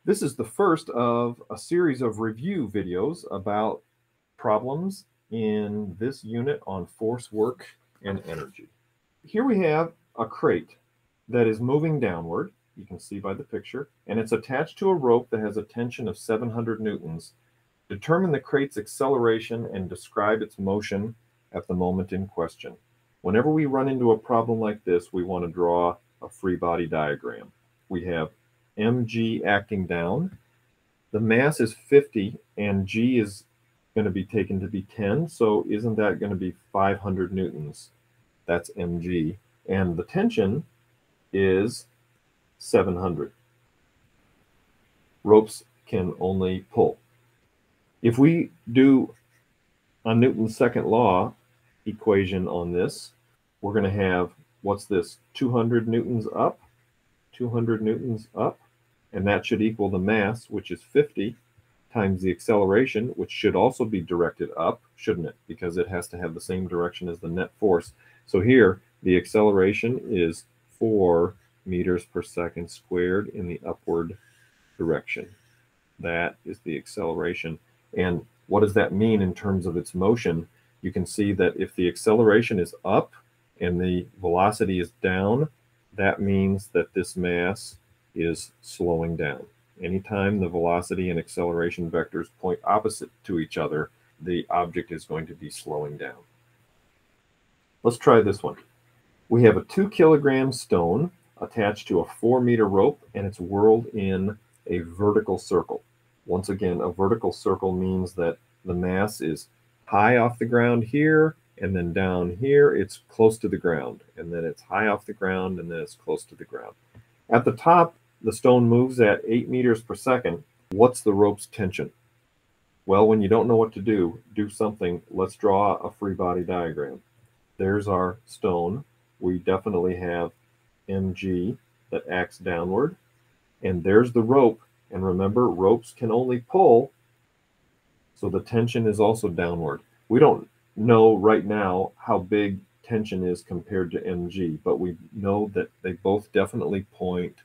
This is the first of a series of review videos about problems in this unit on force, work, and energy. Here we have a crate that is moving downward, you can see by the picture, and it's attached to a rope that has a tension of 700 newtons. Determine the crate's acceleration and describe its motion at the moment in question. Whenever we run into a problem like this, we want to draw a free body diagram. We have mg acting down. The mass is 50 and g is going to be taken to be 10, so isn't that going to be 500 newtons? That's mg. And the tension is 700. Ropes can only pull. If we do a Newton's second law equation on this, we're going to have, what's this, 200 newtons up, 200 newtons up, and that should equal the mass, which is 50, times the acceleration, which should also be directed up, shouldn't it? Because it has to have the same direction as the net force. So here, the acceleration is 4 meters per second squared in the upward direction. That is the acceleration. And what does that mean in terms of its motion? You can see that if the acceleration is up and the velocity is down, that means that this mass is slowing down. Anytime the velocity and acceleration vectors point opposite to each other, the object is going to be slowing down. Let's try this one. We have a 2-kilogram stone attached to a 4-meter rope, and it's whirled in a vertical circle. Once again, a vertical circle means that the mass is high off the ground here, and then down here it's close to the ground, and then it's high off the ground, and then it's close to the ground. At the top, the stone moves at 8 meters per second. What's the rope's tension? Well, when you don't know what to do something. Let's draw a free body diagram. There's our stone. We definitely have mg that acts downward, and there's the rope. And remember, ropes can only pull, so the tension is also downward. We don't know right now how big tension is compared to mg, but we know that they both definitely point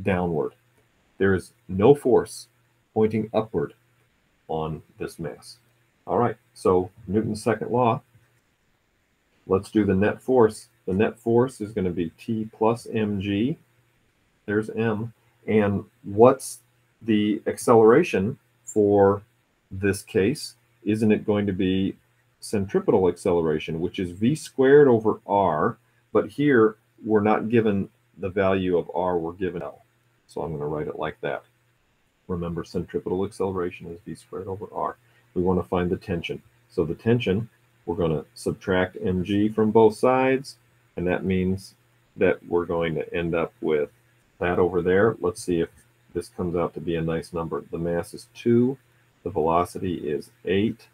downward. There is no force pointing upward on this mass. All right, so Newton's second law. Let's do the net force. The net force is going to be T plus mg. There's m. And what's the acceleration for this case? Isn't it going to be centripetal acceleration, which is v squared over r, but here we're not given the value of r, we're given L. So I'm going to write it like that. Remember, centripetal acceleration is v squared over r. We want to find the tension. So the tension, we're going to subtract mg from both sides, and that means that we're going to end up with that over there. Let's see if this comes out to be a nice number. The mass is 2, the velocity is 8,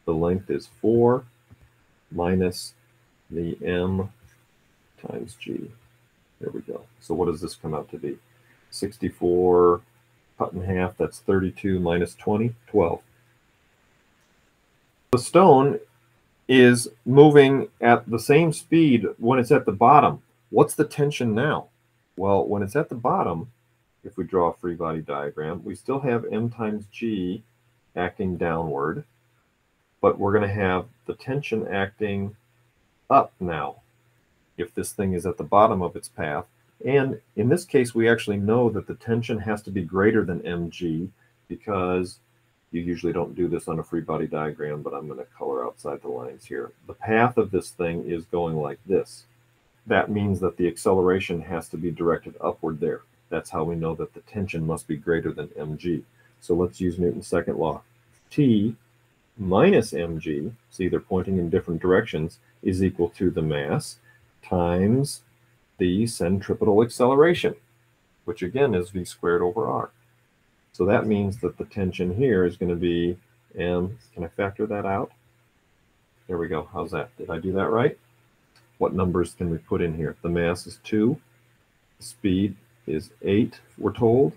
the length is 4, minus the m times g. There we go. So what does this come out to be? 64 cut in half, that's 32 minus 20, 12. The stone is moving at the same speed when it's at the bottom. What's the tension now? Well, when it's at the bottom, if we draw a free body diagram, we still have m times g acting downward, but we're going to have the tension acting up now if this thing is at the bottom of its path. And in this case, we actually know that the tension has to be greater than mg, because you usually don't do this on a free body diagram, but I'm going to color outside the lines here. The path of this thing is going like this. That means that the acceleration has to be directed upward there. That's how we know that the tension must be greater than mg. So let's use Newton's second law. T minus mg, see they're pointing in different directions, is equal to the mass times the centripetal acceleration, which again is v squared over r. So that means that the tension here is going to be m. Can I factor that out? There we go. How's that? Did I do that right? What numbers can we put in here? The mass is 2. The speed is 8, we're told.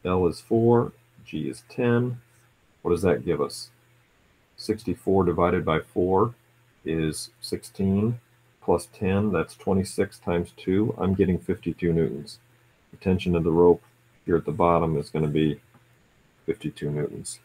L is 4. G is 10. What does that give us? 64 divided by 4 is 16. Plus 10, that's 26 times 2. I'm getting 52 newtons. The tension of the rope here at the bottom is going to be 52 newtons.